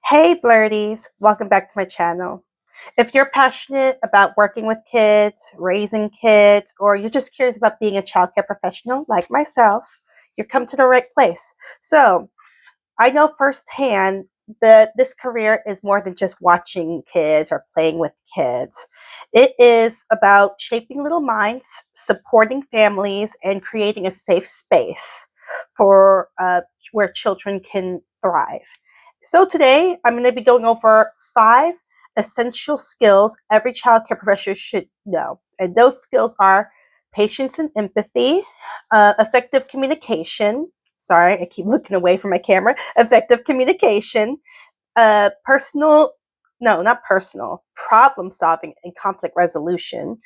Hey Blurdies, welcome back to my channel. If you're passionate about working with kids, raising kids, or you're just curious about being a childcare professional like myself, you've come to the right place. So, I know firsthand that this career is more than just watching kids or playing with kids. It is about shaping little minds, supporting families, and creating a safe space for where children can thrive. So today, I'm going to be going over 5 essential skills every childcare professional should know. And those skills are patience and empathy, effective communication. Sorry, I keep looking away from my camera. Effective communication, personal, no, not personal, problem solving and conflict resolution,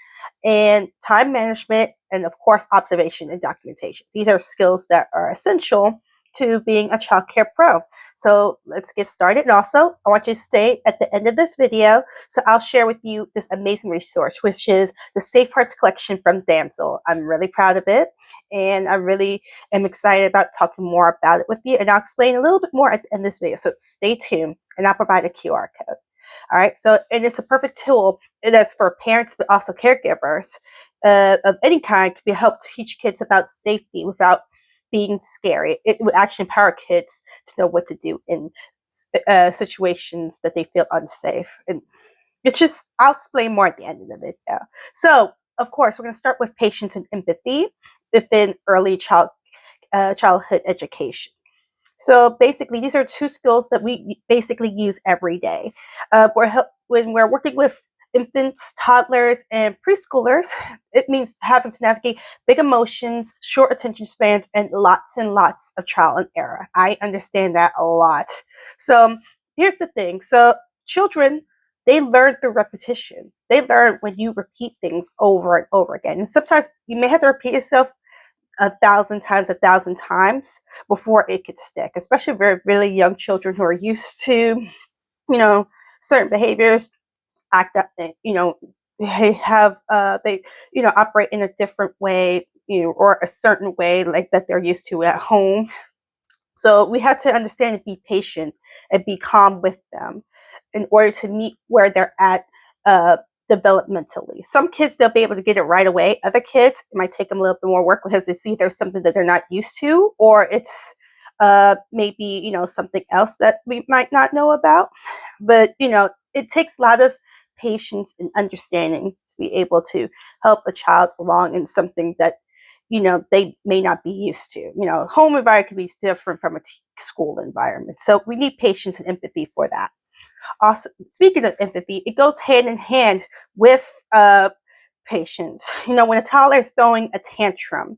and time management, and of course, observation and documentation. These are skills that are essential to being a childcare pro. So let's get started. And also, I want you to stay at the end of this video. So I'll share with you this amazing resource, which is the Safe Hearts collection from Damsel. I'm really proud of it, and I really am excited about talking more about it with you. And I'll explain a little bit more at the end of this video. So stay tuned, and I'll provide a QR code. All right. So, and it's a perfect tool. It is for parents, but also caregivers of any kind to help teach kids about safety without being scary. It would actually empower kids to know what to do in situations that they feel unsafe. And it's just, I'll explain more at the end of the video. So, of course, we're going to start with patience and empathy within early childhood education. So basically, these are 2 skills that we basically use every day. When we're working with infants, toddlers, and preschoolers, it means having to navigate big emotions, short attention spans, and lots of trial and error. I understand that a lot. So here's the thing. So children, they learn through repetition. They learn when you repeat things over and over again. And sometimes you may have to repeat yourself 1,000 times before it could stick, especially very really young children who are used to, certain behaviors, act up, they have they operate in a different way, or a certain way like that they're used to at home. So we have to understand and be patient and be calm with them in order to meet where they're at developmentally. Some kids, they'll be able to get it right away. Other kids, it might take them a little bit more work because they see there's something that they're not used to, or it's maybe, something else that we might not know about. But, it takes a lot of patience and understanding to be able to help a child along in something that they may not be used to. Home environment can be different from a school environment. So we need patience and empathy for that. Also, speaking of empathy, it goes hand in hand with patience. When a toddler is throwing a tantrum,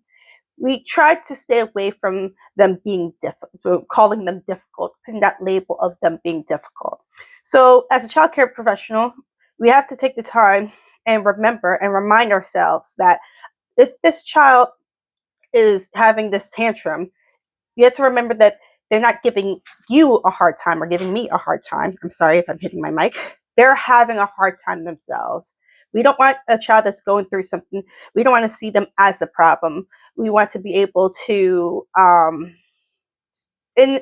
we try to stay away from them being difficult, calling them difficult, putting that label of them being difficult. So as a child care professional, we have to take the time and remember and remind ourselves that if this child is having this tantrum, you have to remember that they're not giving you a hard time or giving me a hard time. I'm sorry if I'm hitting my mic. They're having a hard time themselves. We don't want a child that's going through something. We don't want to see them as the problem. We want to be able to, in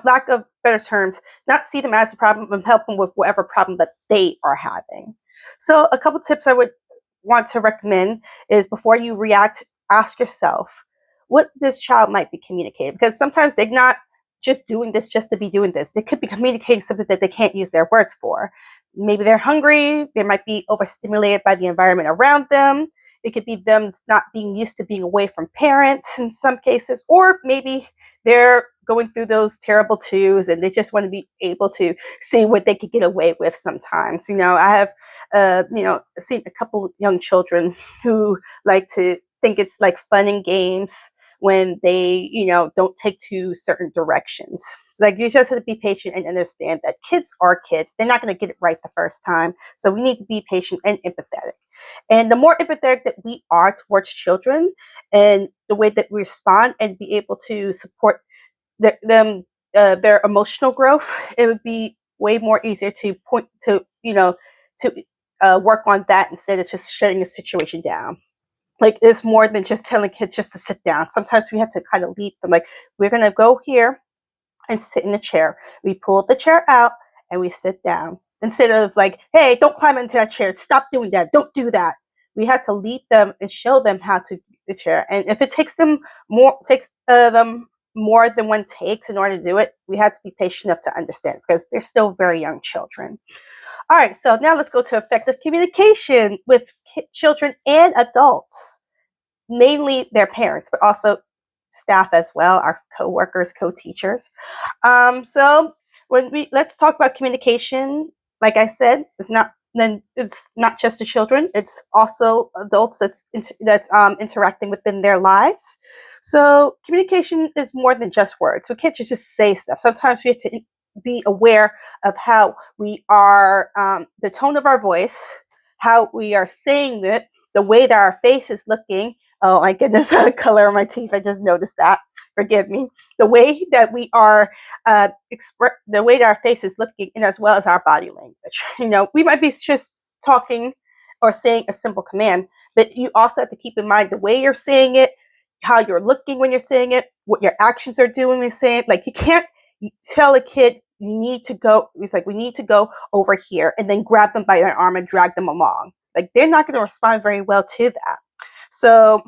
lack of better terms, not see them as a problem and help them with whatever problem that they are having. So a couple tips I would want to recommend is before you react, ask yourself what this child might be communicating, because sometimes they're not just doing this just to be doing this. They could be communicating something that they can't use their words for. Maybe they're hungry. They might be overstimulated by the environment around them. It could be them not being used to being away from parents in some cases, or maybe they're going through those terrible twos and they just want to be able to see what they could get away with sometimes. I have, seen a couple young children who like to think it's like fun and games when they, don't take to certain directions. It's like you just have to be patient and understand that kids are kids. They're not going to get it right the first time. So we need to be patient and empathetic. And the more empathetic that we are towards children and the way that we respond and be able to support their emotional growth, it would be way more easier to point to, work on that instead of just shutting the situation down. Like, it's more than just telling kids just to sit down. Sometimes we have to kind of lead them. Like, we're going to go here and sit in the chair. We pull the chair out and we sit down. Instead of like, hey, don't climb into that chair. Stop doing that. Don't do that. We have to lead them and show them how to the chair. And if it takes them more than one takes in order to do it, we have to be patient enough to understand because they're still very young children. All right, so now let's go to effective communication with children and adults, mainly their parents, but also staff as well, our co-workers, co-teachers. So let's talk about communication. Like I said, it's not just the children; it's also adults that's interacting within their lives. So communication is more than just words. We can't just say stuff. Sometimes we have to be aware of how we are, the tone of our voice, how we are saying it, the way that our face is looking. Oh my goodness, the color of my teeth. I just noticed that. Forgive me. The way that we are the way that our face is looking, and as well as our body language. We might be just talking or saying a simple command, but you also have to keep in mind the way you're saying it, how you're looking when you're saying it, what your actions are doing when you're saying it. Like you can't tell a kid you need to go. It's like we need to go over here, and then grab them by their arm and drag them along. Like they're not going to respond very well to that. So,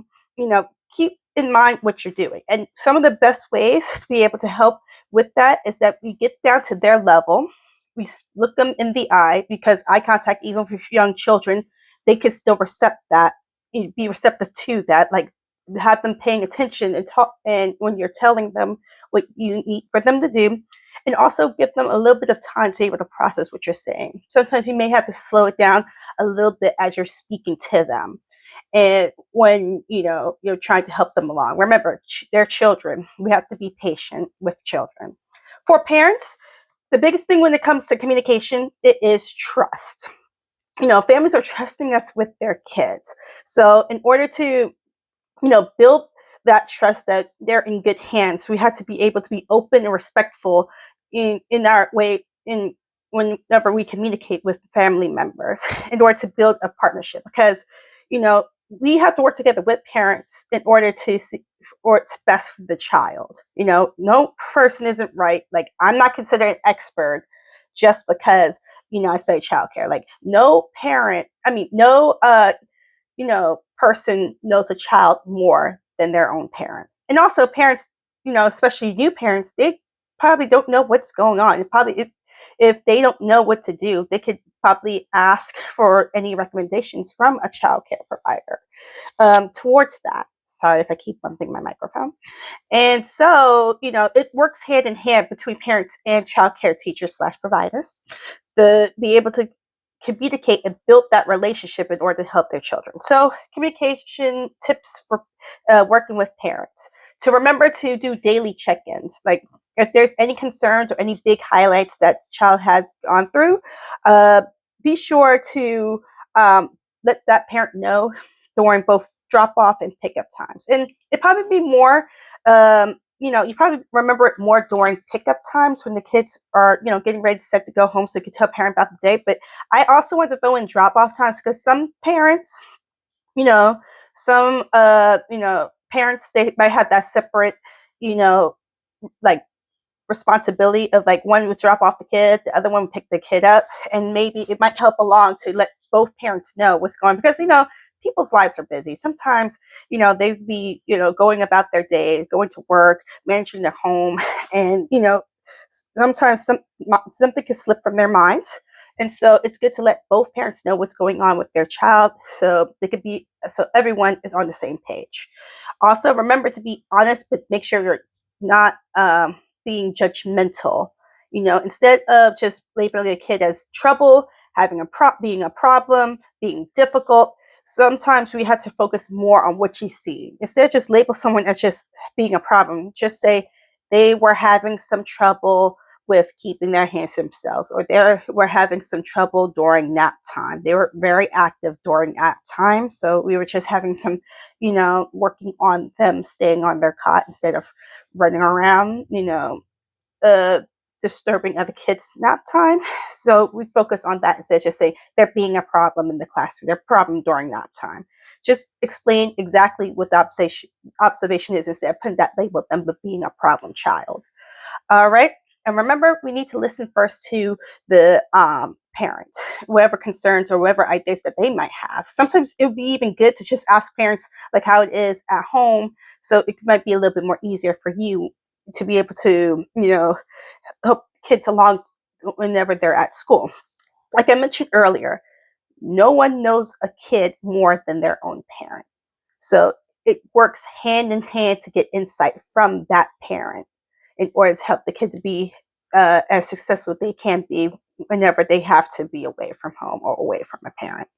keep in mind what you're doing. And some of the best ways to be able to help with that is that we get down to their level. We look them in the eye, because eye contact, even for young children, they can still be receptive to that. Like have them paying attention and talk, and when you're telling them what you need for them to do, and also give them a little bit of time to be able to process what you're saying. Sometimes you may have to slow it down a little bit as you're speaking to them. And when you're trying to help them along, remember they're children. We have to be patient with children. For parents, the biggest thing when it comes to communication, it is trust. Families are trusting us with their kids. So in order to build that trust that they're in good hands, we have to be able to be open and respectful in our way in whenever we communicate with family members in order to build a partnership, because we have to work together with parents in order to see what's best for the child. No person isn't right. Like I'm not considered an expert just because I study childcare. Like no parent, no person knows a child more than their own parent. And also parents, especially new parents, they probably don't know what's going on. If they don't know what to do, they could probably ask for any recommendations from a childcare provider towards that. Sorry if I keep bumping my microphone. And so, it works hand in hand between parents and childcare teachers / providers to be able to communicate and build that relationship in order to help their children. So communication tips for working with parents: to remember to do daily check-ins. Like if there's any concerns or any big highlights that the child has gone through, be sure to let that parent know during both drop off and pickup times. And it probably be more, you probably remember it more during pickup times when the kids are, getting ready set to go home, so you can tell parent about the day. But I also want to throw in drop off times, because some parents, some, parents, they might have that separate, like responsibility of like one would drop off the kid, the other one would pick the kid up, and maybe it might help along to let both parents know what's going on, because people's lives are busy. Sometimes they'd be going about their day, going to work, managing their home, and sometimes something can slip from their minds. And so it's good to let both parents know what's going on with their child, so everyone is on the same page. Also, remember to be honest, but make sure you're not being judgmental. Instead of just labeling a kid as trouble, being a problem, being difficult, sometimes we have to focus more on what you see. Instead of just label someone as just being a problem, just say they were having some trouble with keeping their hands to themselves, or they were having some trouble during nap time. They were very active during nap time, so we were just having some, working on them staying on their cot instead of running around, disturbing other kids' nap time. So we focus on that instead of just saying they're being a problem in the classroom, they're a problem during nap time. Just explain exactly what the observation is instead of putting that label on them, but being a problem child. All right. And remember, we need to listen first to the parent, whatever concerns or whatever ideas that they might have. Sometimes it would be even good to just ask parents like how it is at home, so it might be a little bit more easier for you to be able to, help kids along whenever they're at school. Like I mentioned earlier, no one knows a kid more than their own parent. So it works hand in hand to get insight from that parent in order to help the kid to be as successful as they can be whenever they have to be away from home or away from a parent.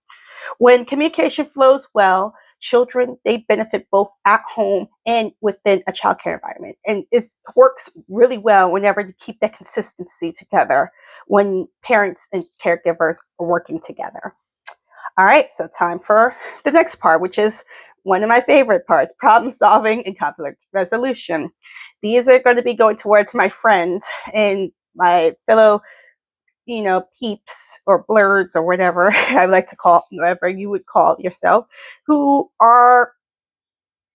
When communication flows well, children, they benefit both at home and within a childcare environment. And it works really well whenever you keep that consistency together when parents and caregivers are working together. All right, so time for the next part, which is one of my favorite parts, problem solving and conflict resolution. These are going to be going towards my friends and my fellow, peeps or blurs or whatever I like to call, whatever you would call yourself, who are,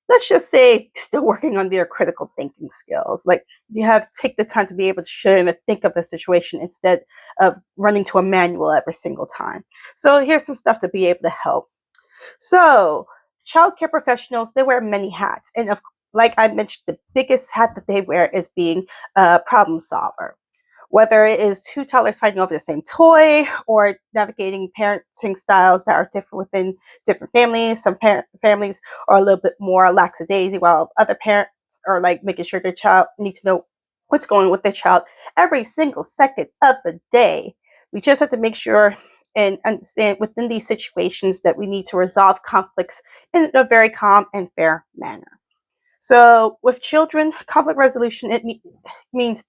let's just say, still working on their critical thinking skills. Like, you have to take the time to be able to show them and think of the situation instead of running to a manual every single time. So here's some stuff to be able to help. So childcare professionals, they wear many hats. And like I mentioned, the biggest hat that they wear is being a problem solver. Whether it is two toddlers fighting over the same toy or navigating parenting styles that are different within different families. Some families are a little bit more lackadaisy, while other parents are like making sure their child needs to know what's going on with their child every single second of the day. We just have to make sure and understand within these situations that we need to resolve conflicts in a very calm and fair manner. So with children, conflict resolution, it means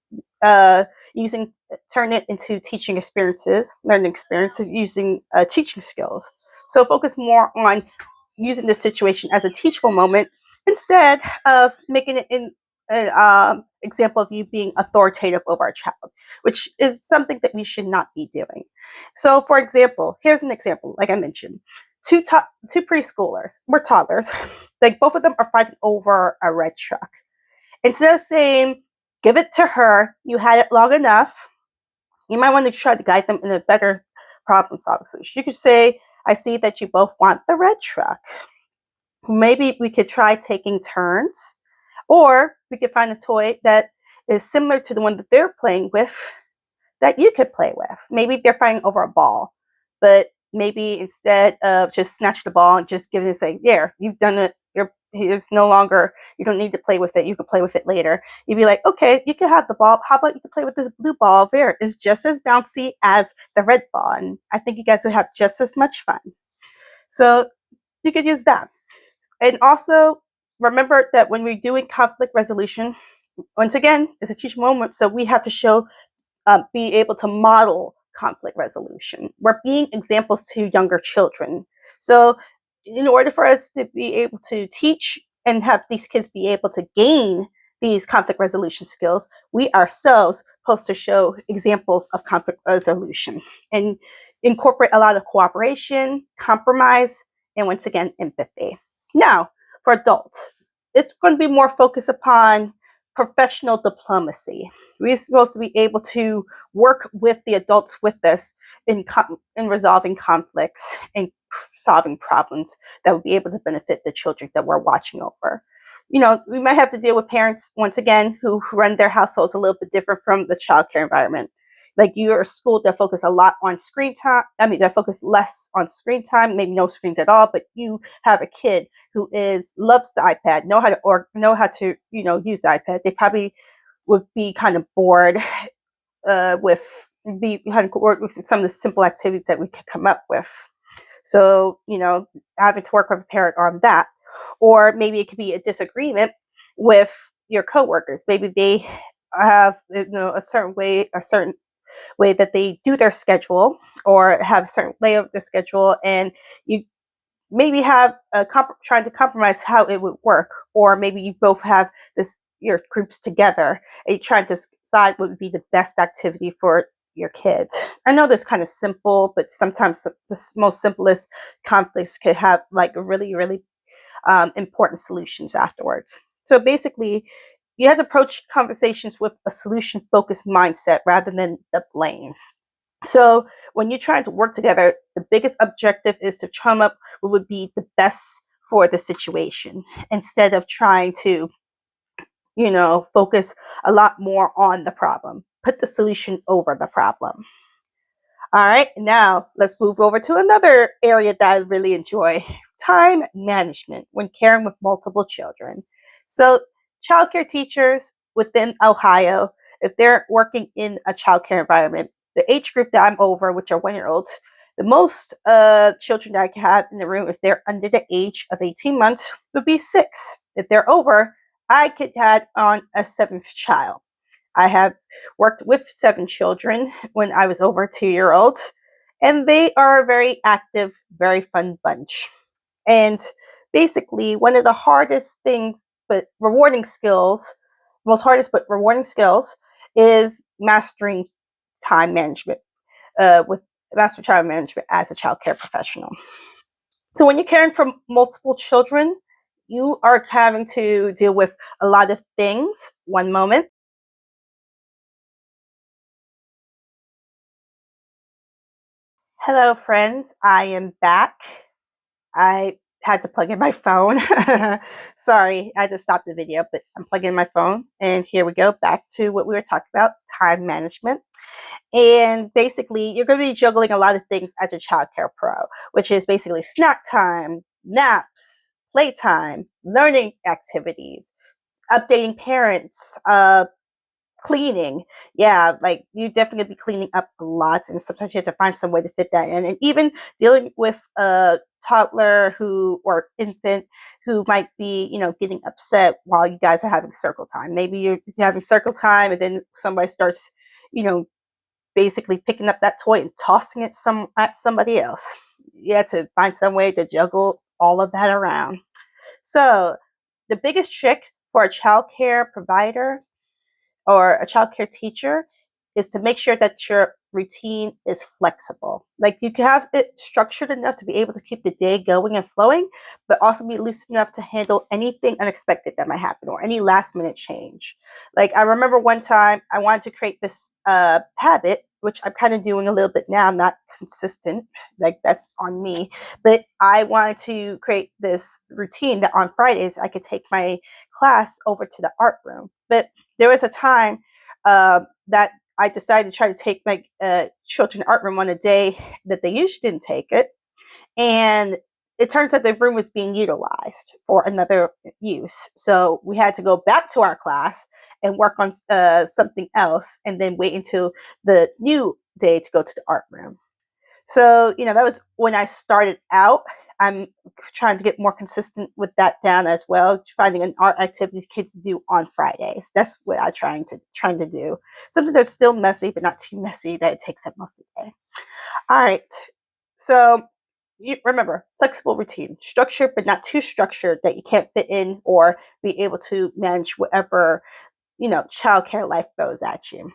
using, turn it into teaching experiences, learning experiences, using teaching skills. So focus more on using this situation as a teachable moment instead of making it in an example of you being authoritative over a child, which is something that we should not be doing. So for example, here's an example, like I mentioned, two preschoolers, we're toddlers, like both of them are fighting over a red truck. Instead of saying, give it to her, you had it long enough, you might want to try to guide them in a better problem solving solution. You could say, I see that you both want the red truck. Maybe we could try taking turns, or we could find a toy that is similar to the one that they're playing with that you could play with. Maybe they're fighting over a ball, but maybe instead of just snatch the ball and just give it and say, there, you've done it. It's no longer, you don't need to play with it. You can play with it later. You'd be like, okay, you can have the ball. How about you can play with this blue ball there? It's just as bouncy as the red ball. And I think you guys would have just as much fun. So you could use that. And also remember that when we're doing conflict resolution, once again, it's a teaching moment. So we have to show, be able to model conflict resolution. We're being examples to younger children. So in order for us to be able to teach and have these kids be able to gain these conflict resolution skills, we ourselves supposed to show examples of conflict resolution and incorporate a lot of cooperation, compromise, and once again, empathy. Now, for adults, it's going to be more focused upon professional diplomacy. We're supposed to be able to work with the adults with us in resolving conflicts and solving problems that would be able to benefit the children that we're watching over. We might have to deal with parents, once again, who run their households a little bit different from the childcare environment. Like you're a school that focus a lot on screen time. That focus less on screen time, maybe no screens at all, but you have a kid who loves the iPad, know how to use the iPad. They probably would be kind of bored with some of the simple activities that we could come up with. So, having to work with a parent on that. Or maybe it could be a disagreement with your coworkers. Maybe they have a certain way that they do their schedule or have a certain layout of their schedule, and you maybe have trying to compromise how it would work. Or maybe you both have your groups together and you're trying to decide what would be the best activity for your kids. I know this kind of simple, but sometimes the most simplest conflicts could have like really, really important solutions afterwards. So basically, you have to approach conversations with a solution-focused mindset rather than the blame. So when you're trying to work together, the biggest objective is to come up with what would be the best for the situation instead of trying to, focus a lot more on the problem. Put the solution over the problem. All right, now let's move over to another area that I really enjoy, time management when caring with multiple children. So, childcare teachers within Ohio, if they're working in a childcare environment, the age group that I'm over, which are 1-year-olds, the most children that I can have in the room, if they're under the age of 18 months, would be 6. If they're over, I could add on a 7th child. I have worked with 7 children when I was over 2-year-olds, and they are a very active, very fun bunch. And basically, one of the hardest things, but rewarding skills, most hardest but rewarding skills, is mastering time management. With master time management as a child care professional. So when you're caring for multiple children, you are having to deal with a lot of things. One moment. Hello, friends. I am back. I had to plug in my phone. Sorry, I had to stop the video, but I'm plugging in my phone. And here we go, back to what we were talking about, time management. And basically, you're going to be juggling a lot of things as a childcare pro, which is basically snack time, naps, playtime, learning activities, updating parents, cleaning. Yeah, like you definitely be cleaning up a lot, and sometimes you have to find some way to fit that in. And even dealing with a toddler or infant who might be, getting upset while you guys are having circle time. Maybe you're having circle time, and then somebody starts, basically picking up that toy and tossing it at somebody else. You have to find some way to juggle all of that around. So the biggest trick for a child care provider or a childcare teacher is to make sure that your routine is flexible. Like you can have it structured enough to be able to keep the day going and flowing, but also be loose enough to handle anything unexpected that might happen or any last minute change. Like I remember one time I wanted to create this habit, which I'm kind of doing a little bit now, not consistent, like that's on me, but I wanted to create this routine that on Fridays I could take my class over to the art room. But there was a time that I decided to try to take my children art room on a day that they usually didn't take it. And it turns out the room was being utilized for another use. So we had to go back to our class and work on something else and then wait until the new day to go to the art room. So, that was when I started out. I'm trying to get more consistent with that down as well, finding an art activity kids do on Fridays. That's what I'm trying to do. Something that's still messy, but not too messy that it takes up most of the day. All right. So you remember, flexible routine, structured, but not too structured that you can't fit in or be able to manage whatever, childcare life throws at you.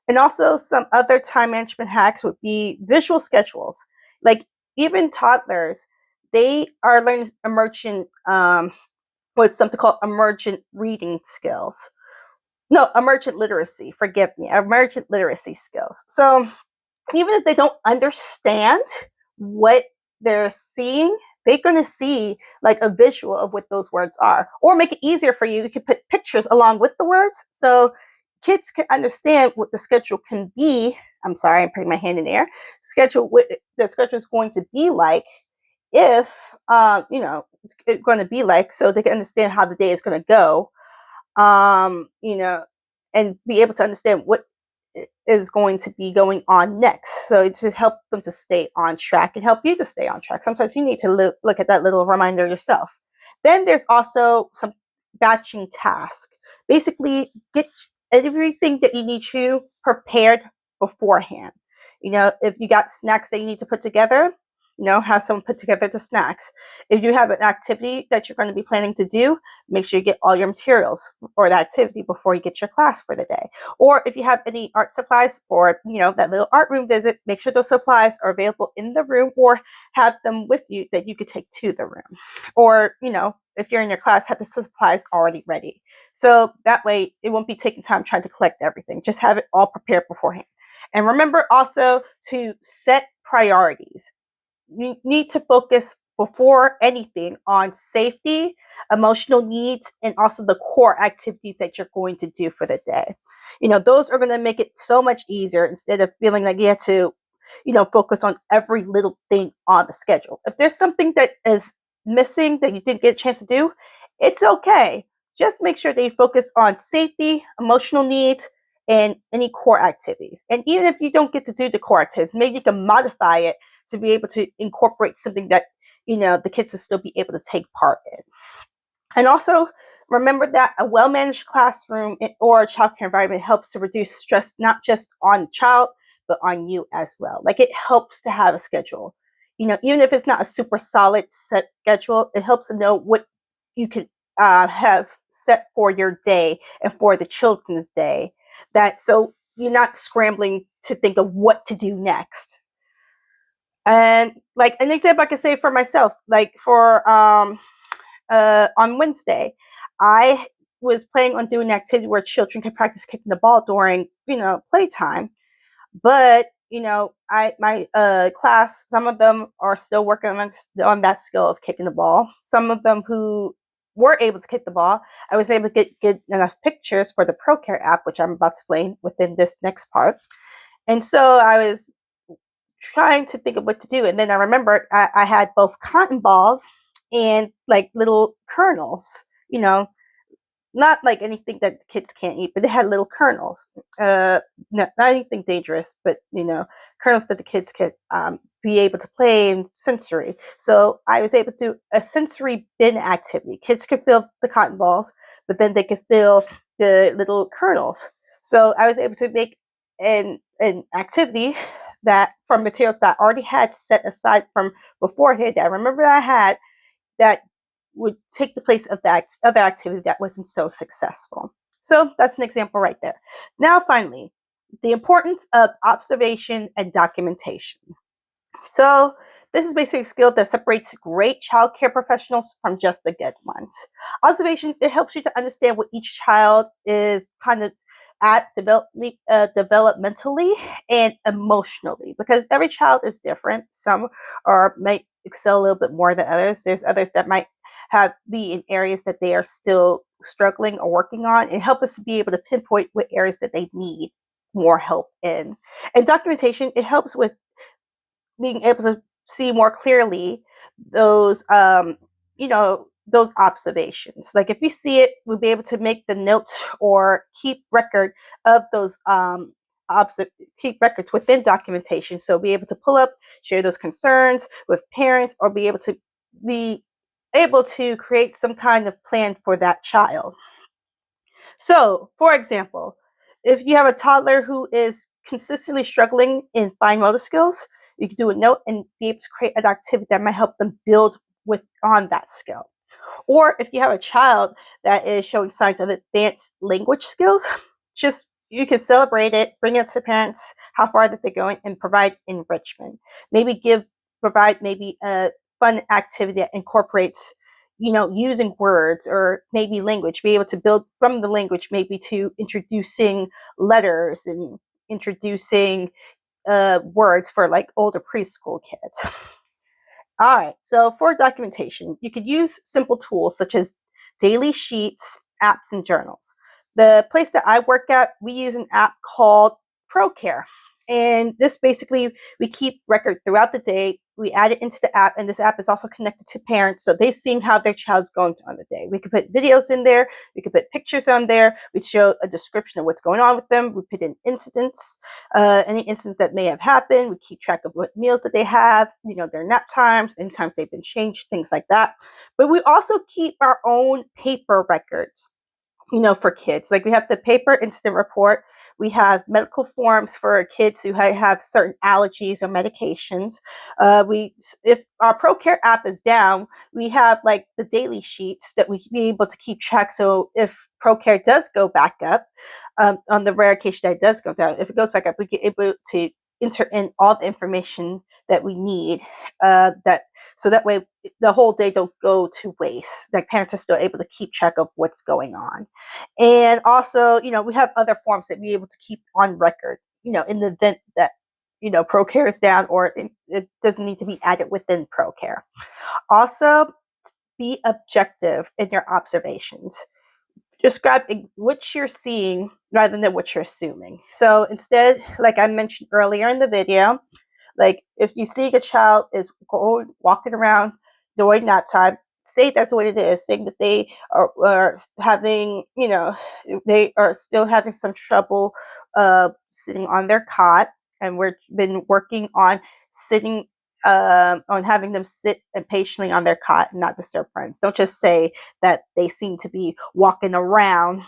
And also some other time management hacks would be visual schedules. Like even toddlers, they are learning emergent, what's something called emergent reading skills. No, emergent literacy, forgive me, emergent literacy skills. So even if they don't understand what they're seeing, they're going to see like a visual of what those words are, or make it easier for you. You can put pictures along with the words so kids can understand what the schedule can be. I'm sorry, I'm putting my hand in the air. Schedule what the schedule is going to be like if it's going to be like, so they can understand how the day is going to go. You know, and be able to understand what is going to be going on next. So it just help them to stay on track and help you to stay on track. Sometimes you need to look at that little reminder yourself. Then there's also some batching tasks. Basically, get everything that you need to prepared beforehand. If you got snacks that you need to put together, have someone put together the snacks. If you have an activity that you're going to be planning to do, make sure you get all your materials for the activity before you get your class for the day. Or if you have any art supplies for, that little art room visit, make sure those supplies are available in the room or have them with you that you could take to the room. Or, if you're in your class, have the supplies already ready. So that way it won't be taking time trying to collect everything. Just have it all prepared beforehand. And remember also to set priorities. You need to focus before anything on safety, emotional needs, and also the core activities that you're going to do for the day. Those are going to make it so much easier instead of feeling like you have to, focus on every little thing on the schedule. If there's something that is missing that you didn't get a chance to do, it's okay. Just make sure that you focus on safety, emotional needs, and any core activities. And even if you don't get to do the core activities, maybe you can modify it to be able to incorporate something that, the kids will still be able to take part in. And also remember that a well-managed classroom or a childcare environment helps to reduce stress, not just on the child, but on you as well. Like, it helps to have a schedule. Even if it's not a super solid set schedule, it helps to know what you could have set for your day and for the children's day. So you're not scrambling to think of what to do next. And like an example I can say for myself, like for on Wednesday, I was planning on doing an activity where children can practice kicking the ball during, playtime. But, my class, some of them are still working on that skill of kicking the ball. Some of them who were able to kick the ball, I was able to get good enough pictures for the ProCare app, which I'm about to explain within this next part. And so I was trying to think of what to do. And then I remembered I had both cotton balls and like little kernels, not like anything that kids can't eat, but they had little kernels. Not anything dangerous, but kernels that the kids could be able to play in sensory. So I was able to do a sensory bin activity. Kids could feel the cotton balls, but then they could feel the little kernels. So I was able to make an activity that from materials that I already had set aside from beforehand that I remember I had, that would take the place of that other activity that wasn't so successful. So that's an example right there. Now, finally, the importance of observation and documentation. So this is basically a skill that separates great childcare professionals from just the good ones. Observation, it helps you to understand what each child is kind of at developmentally and emotionally, because every child is different. Some might excel a little bit more than others. There's others that might be in areas that they are still struggling or working on, and help us to be able to pinpoint what areas that they need more help in. And documentation, it helps with being able to see more clearly those those observations. Like, if you see it, we'll be able to make the notes or keep record of those keep records within documentation. So be able to pull up, share those concerns with parents, or be able to create some kind of plan for that child. So, for example, if you have a toddler who is consistently struggling in fine motor skills, you can do a note and be able to create an activity that might help them build on that skill. Or if you have a child that is showing signs of advanced language skills, just you can celebrate it, bring it up to parents, how far that they're going, and provide enrichment. Provide maybe a fun activity that incorporates, using words or maybe language, be able to build from the language, maybe to introducing letters and introducing words for like older preschool kids. All right, so for documentation, you could use simple tools such as daily sheets, apps, and journals. The place that I work at, we use an app called ProCare. And this basically, we keep record throughout the day. We add it into the app, and this app is also connected to parents, so they're seeing how their child's going on the day. We could put videos in there. We could put pictures on there. We show a description of what's going on with them. We put in incidents, any incidents that may have happened. We keep track of what meals that they have, their nap times, any times they've been changed, things like that. But we also keep our own paper records, for kids. Like, we have the paper incident report. We have medical forms for kids who have certain allergies or medications. If our ProCare app is down, we have like the daily sheets that we can be able to keep track. So if ProCare does go back up, on the rare occasion that it does go down, if it goes back up, we get able to enter in all the information that we need, that so that way the whole day don't go to waste. Like parents are still able to keep track of what's going on. And also, we have other forms that we're able to keep on record, in the event that, ProCare is down, or it doesn't need to be added within ProCare. Also, be objective in your observations. Describe what you're seeing rather than what you're assuming. So instead, like I mentioned earlier in the video, like if you see a child is walking around during nap time, say that's what it is, saying that they are having, they are still having some trouble sitting on their cot, and we've been working on sitting, on having them sit and patiently on their cot and not disturb friends. Don't just say that they seem to be walking around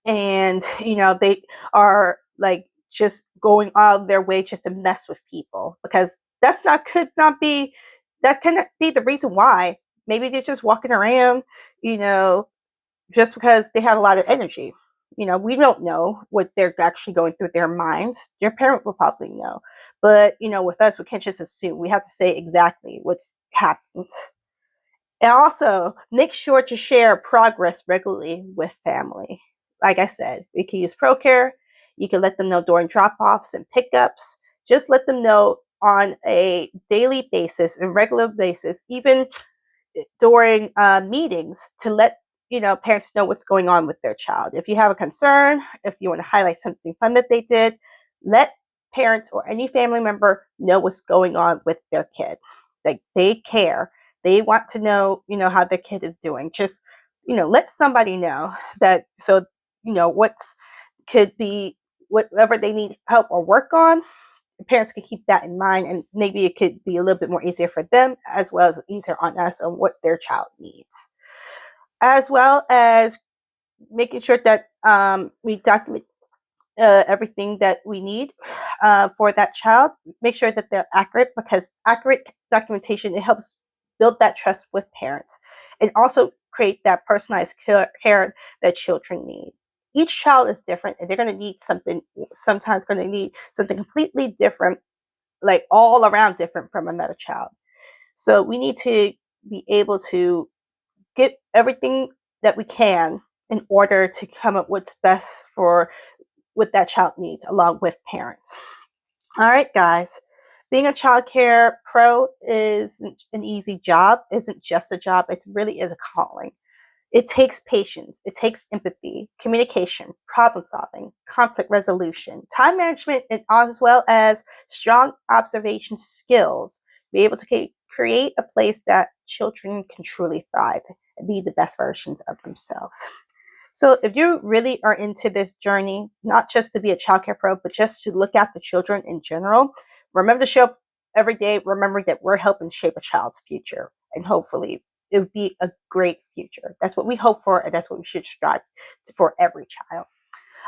and they are like just going out of their way just to mess with people, because that cannot be the reason why. Maybe they're just walking around, you know just because they have a lot of energy. We don't know what they're actually going through their minds. Your parent will probably know, but with us, we can't just assume. We have to say exactly what's happened. And also, make sure to share progress regularly with family. Like I said, we can use ProCare. You can let them know during drop-offs and pickups. Just let them know on a daily basis and regular basis, even during meetings, to let parents know what's going on with their child. If you have a concern, if you want to highlight something fun that they did, let parents or any family member know what's going on with their kid. Like, they care. They want to know, how their kid is doing. Just, let somebody know that, so what's could be whatever they need help or work on. The parents could keep that in mind, and maybe it could be a little bit more easier for them, as well as easier on us on what their child needs, as well as making sure that we document everything that we need for that child. Make sure that they're accurate, because accurate documentation, it helps build that trust with parents, and also create that personalized care that children need. Each child is different, and they're going to need something. Sometimes going to need something completely different, like all around different from another child. So we need to be able to get everything that we can in order to come up with what's best for what that child needs, along with parents. All right, guys. Being a child care pro isn't an easy job, isn't just a job, it really is a calling. It takes patience, it takes empathy, communication, problem solving, conflict resolution, time management, and as well as strong observation skills. Be able to create a place that children can truly thrive and be the best versions of themselves. So if you really are into this journey, not just to be a childcare pro, but just to look after children in general, remember to show up every day, remembering that we're helping shape a child's future. And hopefully it would be a great future. That's what we hope for, and that's what we should strive for every child.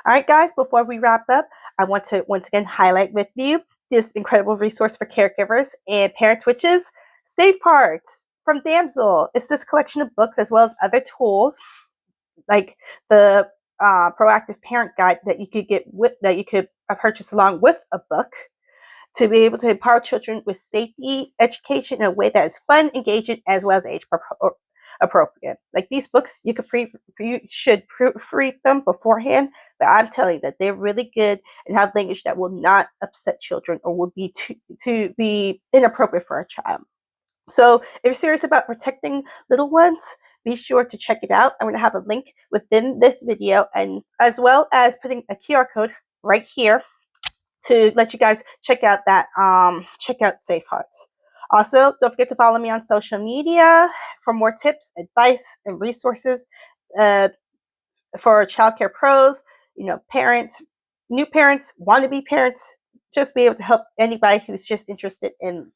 All right, guys, before we wrap up, I want to once again highlight with you this incredible resource for caregivers and parents, which is Safe Hearts from Damsel. It's this collection of books as well as other tools, like the proactive parent guide that you could purchase along with a book, to be able to empower children with safety education in a way that is fun, engaging, as well as age appropriate. Like these books, you should proofread them beforehand, but I'm telling you that they're really good and have language that will not upset children or will be to be inappropriate for a child. So if you're serious about protecting little ones, be sure to check it out. I'm going to have a link within this video, and as well as putting a QR code right here to let you guys check out Safe Hearts. Also, don't forget to follow me on social media for more tips, advice, and resources for childcare pros, parents, new parents, wannabe parents, just be able to help anybody who's just interested in,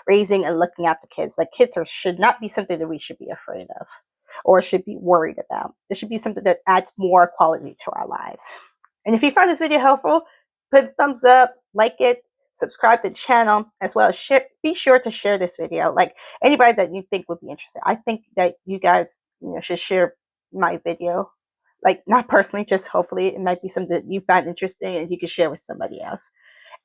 raising and looking after kids. Like, kids should not be something that we should be afraid of or should be worried about. It should be something that adds more quality to our lives. And if you found this video helpful, put a thumbs up, like it, subscribe to the channel, as well as be sure to share this video. Like, anybody that you think would be interested. I think that you guys, should share my video. Like, not personally, just hopefully it might be something that you find interesting and you can share with somebody else.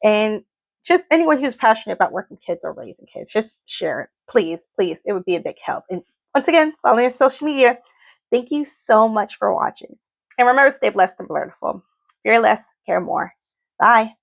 And just anyone who's passionate about working with kids or raising kids, just share it. Please, please. It would be a big help. And once again, follow me on social media. Thank you so much for watching. And remember, stay blessed and blurtiful. Fear less, care more. Bye.